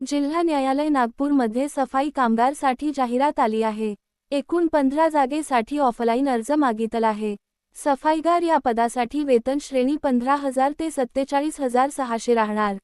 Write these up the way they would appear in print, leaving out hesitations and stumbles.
जिल्हा न्यायालय नागपूरमध्ये सफाई कामगारसाठी जाहिरात आली आहे। एकूण 15 जागेसाठी ऑफलाईन अर्ज मागितला आहे। सफाईगार या पदासाठी वेतन श्रेणी 15,000 ते 47,600 राहणार।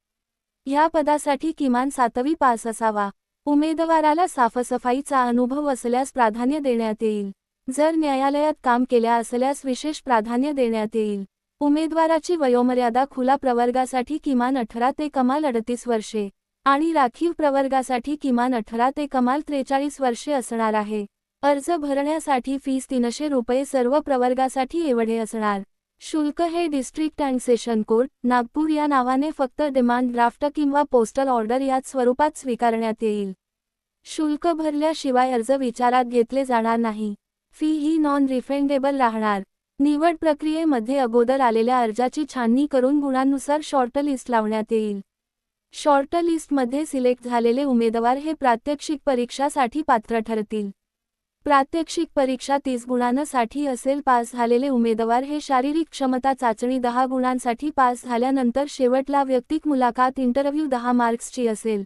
ह्या पदासाठी किमान 7वी पास असावा। उमेदवाराला साफसफाईचा अनुभव असल्यास प्राधान्य देण्यात येईल। जर न्यायालयात काम केल्या असल्यास विशेष प्राधान्य देण्यात येईल। उमेदवाराची वयोमर्यादा खुला प्रवर्गासाठी किमान 18 ते कमाल 38 वर्षे आणि राखीव प्रवर्गासाठी किमान 18 ते कमाल 43 वर्षे असणार आहे। अर्ज भरण्यासाठी फीस 300 रुपये सर्व प्रवर्गासाठी एवढे असणार। शुल्क हे district and session court, Nagpur या नावाने फक्त डिमांड ड्राफ्ट किंवा पोस्टल ऑर्डर याच स्वरूपात स्वीकारण्यात येईल। शुल्क भरल्याशिवाय अर्ज विचारात घेतले जाणार नाही। फी ही नॉन रिफंडेबल राहणार। निवड प्रक्रियेमध्ये अगोदर आलेल्या अर्जाची छाननी करून गुणांनुसार शॉर्टलिस्ट लावण्यात येईल। शॉर्टलिस्टमध्ये सिलेक्ट झालेले उमेदवार हे प्रात्यक्षिक परीक्षासाठी पात्र ठरतील। प्रात्यक्षिक परीक्षा 30 गुणांसाठी असेल। पास झालेले उमेदवार हे शारीरिक क्षमता चाचणी 10 गुणांसाठी पास झाल्यानंतर शेवटला वैयक्तिक मुलाखत इंटरव्ह्यू 10 मार्क्सची असेल।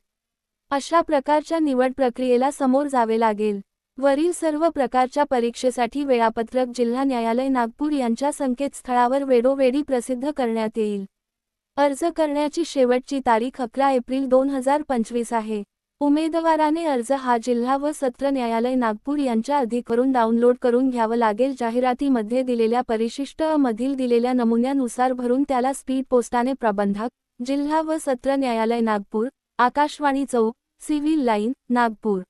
अशा प्रकारच्या निवड प्रक्रियेला समोर जावे लागेल। वरील सर्व प्रकारच्या परीक्षेसाठी वेळापत्रक जिल्हा न्यायालय नागपूर यांच्या संकेतस्थळावर वेळोवेळी प्रसिद्ध करण्यात येईल। अर्ज करण्याची शेवटची तारीख 11 एप्रिल 2025 आहे। उमेदवाराने अर्ज हा जिल्हा व सत्र न्यायालय नागपूर यांच्या अधिकारावरून डाउनलोड करून घ्यावा लागेल। जाहिरातीमध्ये दिलेल्या परिशिष्ट मधील दिलेल्या नमुन्यानुसार भरून त्याला स्पीड पोस्टाने प्रबंधक, जिल्हा व सत्र न्यायालय Nagpur, Akashvani Chowk, civil line, Nagpur,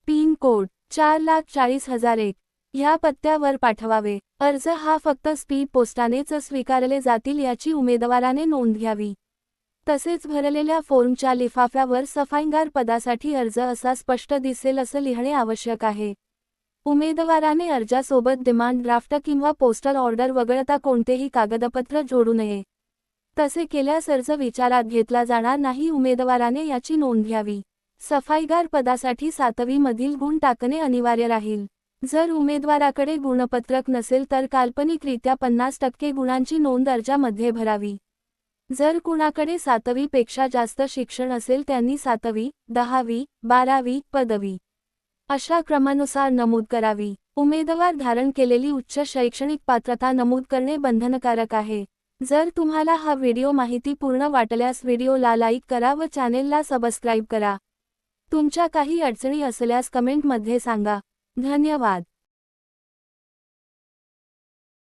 pin code 4,40,001 ह्या पत्त्यावर पाठवावे। अर्ज हा फक्त स्पीड पोस्टानेच स्वीकारले जातील याची उमेदवाराने नोंद घ्यावी। तसेच भरलेल्या फॉर्मच्या लिफाफ्यावर सफाईगार पदासाठी अर्ज असा स्पष्ट दिसेल असं लिहिणे आवश्यक आहे। उमेदवाराने अर्जासोबत डिमांड ड्राफ्ट किंवा पोस्टल ऑर्डर वगळता कोणतेही कागदपत्र जोडू नये। तसे केल्यास अर्ज विचारात घेतला जाणार नाही। उमेदवाराने याची नोंद घ्यावी। सफाईगार पदासाठी 7वी मधील गुण टाकणे अनिवार्य राहील। जर उमेदवाराकडे गुणपत्रक नसेल तर काल्पनिकरित्या 50% गुणांची नोंद अर्जामध्ये भरावी। जर कुणाकडे 7वी पेक्षा जास्त शिक्षण असेल त्यांनी 7वी, 10वी, 12वी, पदवी अशा क्रमानुसार नमूद करावी। उमेदवार धारण केलेली उच्च शैक्षणिक पात्रता नमूद करणे बंधनकारक आहे। जर तुम्हाला हा व्हिडिओ माहितीपूर्ण वाटल्यास व्हिडिओला लाईक करा व चॅनेलला सबस्क्राईब करा। तुमच्या काही अडचणी असल्यास कमेंटमध्ये सांगा। धन्यवाद।